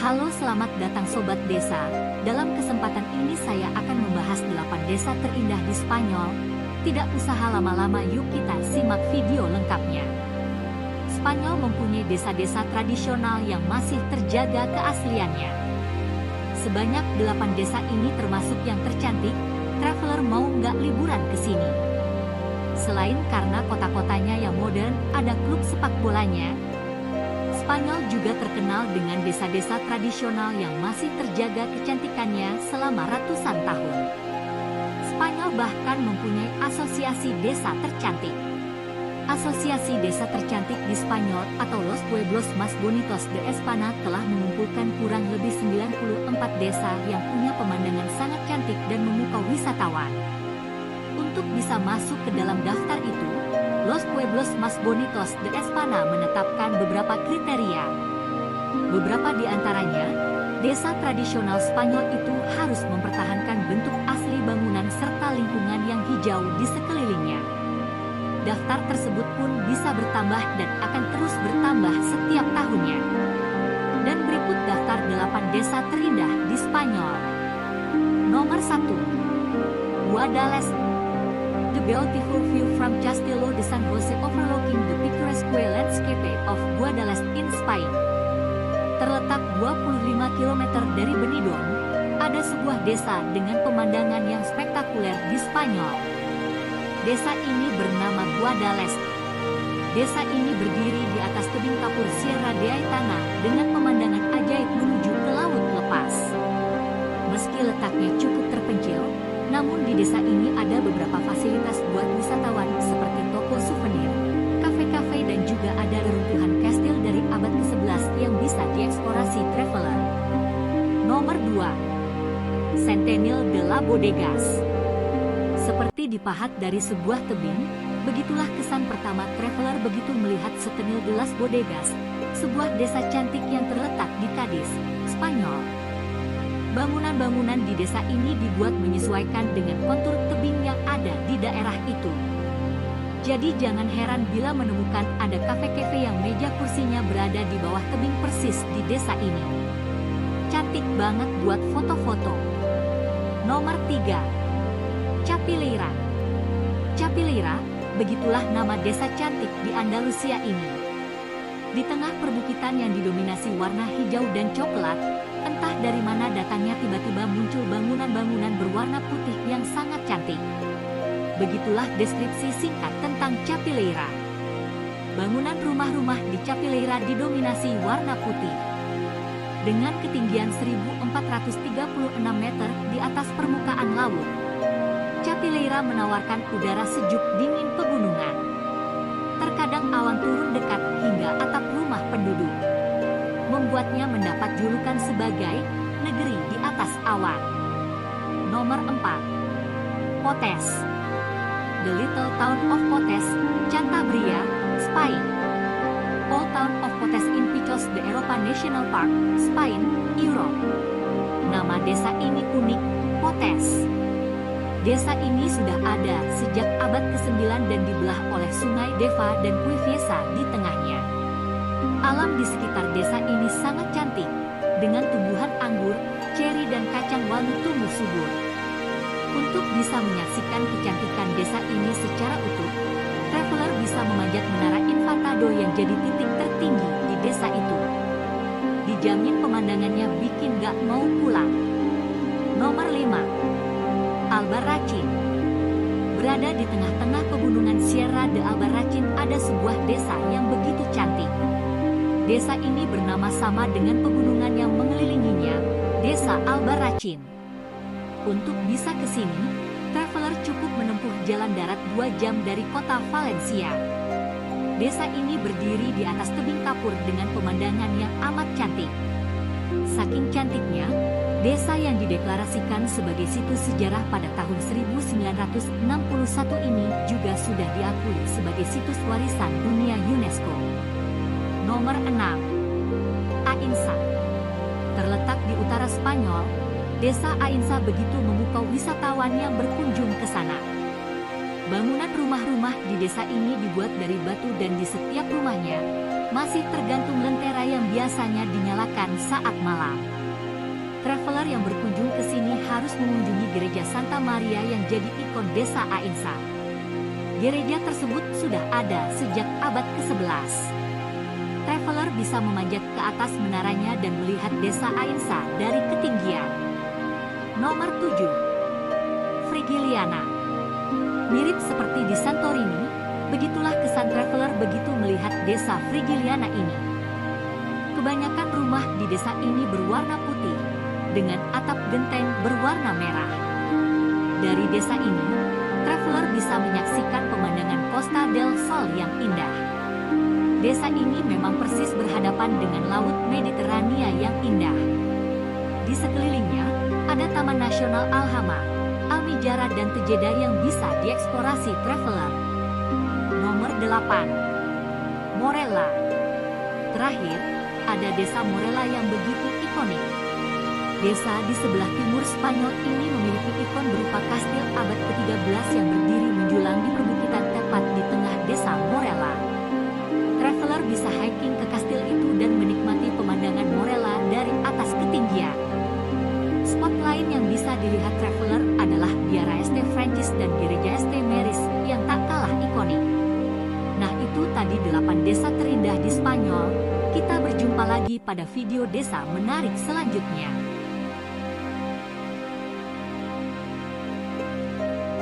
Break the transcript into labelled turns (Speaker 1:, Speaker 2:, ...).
Speaker 1: Halo, selamat datang Sobat Desa. Dalam kesempatan ini saya akan membahas 8 desa terindah di Spanyol. Tidak usah lama-lama, yuk kita simak video lengkapnya. Spanyol mempunyai desa-desa tradisional yang masih terjaga keasliannya. Sebanyak 8 desa ini termasuk yang tercantik. Traveler mau nggak liburan ke sini? Selain karena kota-kotanya yang modern, ada klub sepak bolanya. Spanyol juga terkenal dengan desa-desa tradisional yang masih terjaga kecantikannya selama ratusan tahun. Spanyol bahkan mempunyai asosiasi desa tercantik. Asosiasi desa tercantik di Spanyol atau Los Pueblos Más Bonitos de España telah mengumpulkan kurang lebih 94 desa yang punya pemandangan sangat cantik dan memukau wisatawan. Untuk bisa masuk ke dalam daftar itu, Los Pueblos Más Bonitos de España menetapkan beberapa kriteria. Beberapa di antaranya, desa tradisional Spanyol itu harus mempertahankan bentuk asli bangunan serta lingkungan yang hijau di sekelilingnya. Daftar tersebut pun bisa bertambah dan akan terus bertambah setiap tahunnya. Dan berikut daftar 8 desa terindah di Spanyol. Nomor 1. Guadalest. The beautiful view from Castillo de San Jose overlooking the picturesque landscape of Guadalest in Spain. Terletak 25 km dari Benidorm, ada sebuah desa dengan pemandangan yang spektakuler di Spanyol. Desa ini bernama Guadalest. Desa ini berdiri di atas tebing kapur Sierra de Aitana dengan pemandangan ajaib menuju ke laut lepas. Meski letaknya cukup terpencil, namun di desa ini ada beberapa fasilitas buat wisatawan seperti toko souvenir, kafe-kafe, dan juga ada reruntuhan kastil dari abad ke-11 yang bisa dieksplorasi traveler. Nomor 2. Centenil de la Bodegas. Seperti dipahat dari sebuah tebing, begitulah kesan pertama traveler begitu melihat Centenil de las Bodegas, sebuah desa cantik yang terletak di Cadiz, Spanyol. Bangunan-bangunan di desa ini dibuat menyesuaikan dengan kontur tebing yang ada di daerah itu. Jadi jangan heran bila menemukan ada kafe-kafe yang meja kursinya berada di bawah tebing persis di desa ini. Cantik banget buat foto-foto. Nomor 3. Chapilera. Chapilera, begitulah nama desa cantik di Andalusia ini. Di tengah perbukitan yang didominasi warna hijau dan coklat, entah dari mana datangnya tiba-tiba muncul bangunan-bangunan berwarna putih yang sangat cantik. Begitulah deskripsi singkat tentang Chapilera. Bangunan rumah-rumah di Chapilera didominasi warna putih. Dengan ketinggian 1436 meter di atas permukaan laut, Chapilera menawarkan udara sejuk dingin pegunungan. Terkadang awan turun dekat hingga atap rumah penduduk, membuatnya mendapat julukan sebagai negeri di atas awan. Nomor 4. Potes. The little town of Potes, Cantabria, Spain. Old town of Potes in Picos de Europa National Park, Spain, Europe. Nama desa ini unik, Potes. Desa ini sudah ada sejak abad ke-9 dan dibelah oleh sungai Deva dan Puiviesa di tengahnya. Alam di sekitar desa ini sangat cantik, dengan tumbuhan anggur, ceri, dan kacang walnut tumbuh subur. Untuk bisa menyaksikan kecantikan desa ini secara utuh, traveler bisa memanjat menara Infantado yang jadi titik tertinggi di desa itu. Dijamin pemandangannya bikin gak mau pulang. Nomor 5. Albarracín. Berada di tengah-tengah pegunungan Sierra de Albarracín ada sebuah desa yang begitu cantik. Desa ini bernama sama dengan pegunungan yang mengelilinginya, Desa Albarracín. Untuk bisa ke sini, traveler cukup menempuh jalan darat 2 jam dari kota Valencia. Desa ini berdiri di atas tebing kapur dengan pemandangan yang amat cantik. Saking cantiknya, desa yang dideklarasikan sebagai situs sejarah pada tahun 1961 ini juga sudah diakui sebagai situs warisan dunia UNESCO. Nomor 6. Ainsa. Terletak di utara Spanyol, desa Ainsa begitu memukau wisatawan yang berkunjung ke sana. Bangunan rumah-rumah di desa ini dibuat dari batu dan di setiap rumahnya masih tergantung lentera yang biasanya dinyalakan saat malam. Traveler yang berkunjung ke sini harus mengunjungi gereja Santa Maria yang jadi ikon desa Ainsa. Gereja tersebut sudah ada sejak abad ke-11. Traveler bisa memanjat ke atas menaranya dan melihat desa Ainsa dari ketinggian. Nomor 7. Frigiliana. Mirip seperti di Santorini, begitulah kesan traveler begitu melihat desa Frigiliana ini. Kebanyakan rumah di desa ini berwarna putih, dengan atap genteng berwarna merah. Dari desa ini, traveler bisa menyaksikan pemandangan Costa del Sol yang indah. Desa ini memang persis berhadapan dengan Laut Mediterania yang indah. Di sekelilingnya, ada Taman Nasional Alhama, Almijara dan Tejeda yang bisa dieksplorasi traveler. Nomor 8. Morella. Terakhir, ada desa Morella yang begitu ikonik. Desa di sebelah timur Spanyol ini memiliki ikon berupa kastil abad ke-13 yang berdiri menjulang di perbukitan tepat di tengah desa Morella. Traveler bisa hiking ke kastil itu dan menikmati pemandangan Morella dari atas ketinggian. Spot lain yang bisa dilihat traveler adalah Biara Este Francis dan Gereja Este Maris yang tak kalah ikonik. Nah, itu tadi 8 desa terindah di Spanyol. Kita berjumpa lagi pada video desa menarik selanjutnya.